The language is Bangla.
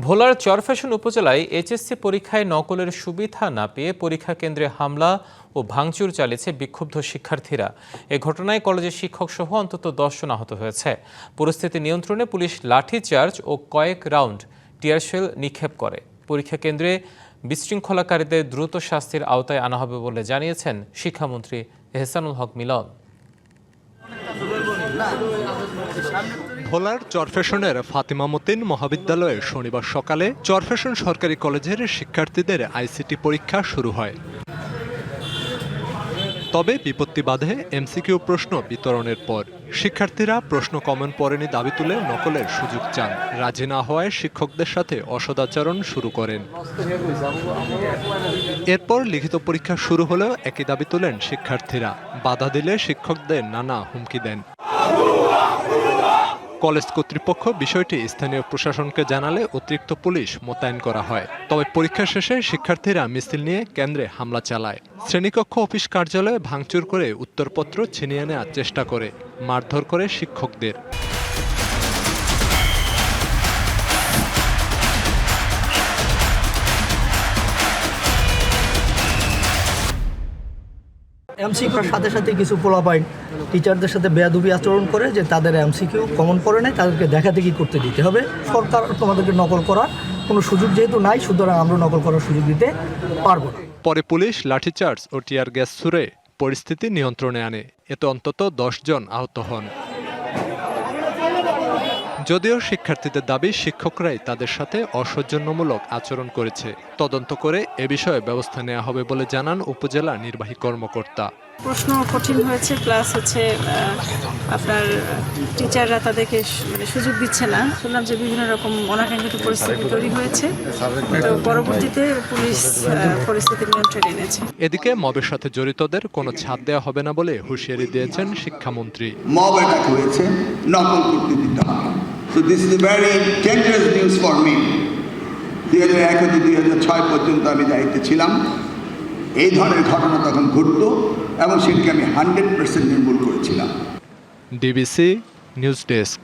ভোলার চরফ্যাশন উপজেলায় এইচএসসি পরীক্ষায় নকলের সুবিধা না পেয়ে পরীক্ষা কেন্দ্রে হামলা ও ভাঙচুর চালিয়েছে বিক্ষুব্ধ শিক্ষার্থীরা। এ ঘটনায় কলেজের শিক্ষক সহ অন্তত 10 জন আহত হয়েছে। পরিস্থিতি নিয়ন্ত্রণে পুলিশ লাঠিচার্জ ও কয়েক রাউন্ড টিয়ারশেল নিক্ষেপ করে। পরীক্ষা কেন্দ্রে বিশৃঙ্খলাকারীদের দ্রুত শাস্তির আওতায় আনা হবে বলে জানিয়েছেন শিক্ষামন্ত্রী এহসানুল হক মিলন। ভোলার চরফ্যাশনের ফাতিমা মতিন মহাবিদ্যালয়ে শনিবার সকালে চরফ্যাশন সরকারি কলেজের শিক্ষার্থীদের আইসিটি পরীক্ষা শুরু হয়। তবে বিপত্তি বাধে এমসিকিউ প্রশ্ন বিতরণের পর শিক্ষার্থীরা প্রশ্ন কমন পড়েনি দাবি তুলে নকলের সুযোগ চান। রাজি না হওয়ায় শিক্ষকদের সাথে অসদাচরণ শুরু করেন। এরপর লিখিত পরীক্ষা শুরু হলেও একই দাবি তোলেন শিক্ষার্থীরা। বাধা দিলে শিক্ষকদের নানা হুমকি দেন। কলেজ কর্তৃপক্ষ বিষয়টি স্থানীয় প্রশাসনকে জানালে অতিরিক্ত পুলিশ মোতায়েন করা হয়। তবে পরীক্ষা শেষে শিক্ষার্থীরা মিছিল নিয়ে কেন্দ্রে হামলা চালায়। শ্রেণীকক্ষ অফিস কার্যালয়ে ভাঙচুর করে উত্তরপত্র ছিনিয়ে নেওয়ার চেষ্টা করে, মারধর করে শিক্ষকদের। এমসিকিউর সাথে সাথে কিছু পোলাপাইন টিচারদের সাথে বেয়াদবি আচরণ করে যে তাদের এমসিকিউ কমন পড়ে নাই, তাদেরকে দেখাদেখি করতে দিতে হবে। সরকার তোমাদেরকে নকল করার কোনো সুযোগ যেহেতু নাই, সুতরাং আমরা নকল করার সুযোগ দিতে পারবো না। পরে পুলিশ লাঠিচার্জ ও টিয়ার গ্যাস ছুড়ে পরিস্থিতি নিয়ন্ত্রণে আনে। এতে অন্তত 10 জন আহত হন। যদিও শিক্ষার্থীদের দাবি শিক্ষকরাই তাদের সাথে অসৌজন্যমূলক আচরণ করেছে। তদন্ত করে এ বিষয়ে ব্যবস্থা নেওয়া হবে বলে জানান উপজেলা নির্বাহী কর্মকর্তা। প্রশ্ন কঠিন হয়েছে, প্লাস হচ্ছে আপনার টিচাররা তাদেরকে সুযোগ দিচ্ছে না। শুনলাম যে বিভিন্ন রকম অনাকাঙ্ক্ষিত পরিস্থিতি তৈরি হয়েছে, তো পরবর্তীতে পুলিশ পরিস্থিতি নিয়ন্ত্রণে এনেছে। এদিকে মবের সাথে জড়িতদের কোনো ছাড় দেওয়া হবে না বলে হুঁশিয়ারি দিয়েছেন শিক্ষামন্ত্রী। মব অ্যাটাক হয়েছে, নকল করতে দিতে হবে। So this is a very dangerous news for me. 2001 থেকে 2006 পর্যন্ত আমি দায়িত্বে ছিলাম। এই ধরনের ঘটনা তখন ঘটত এবং সেটাকে আমি 100% নির্মূল করেছিলাম। DBC news desk.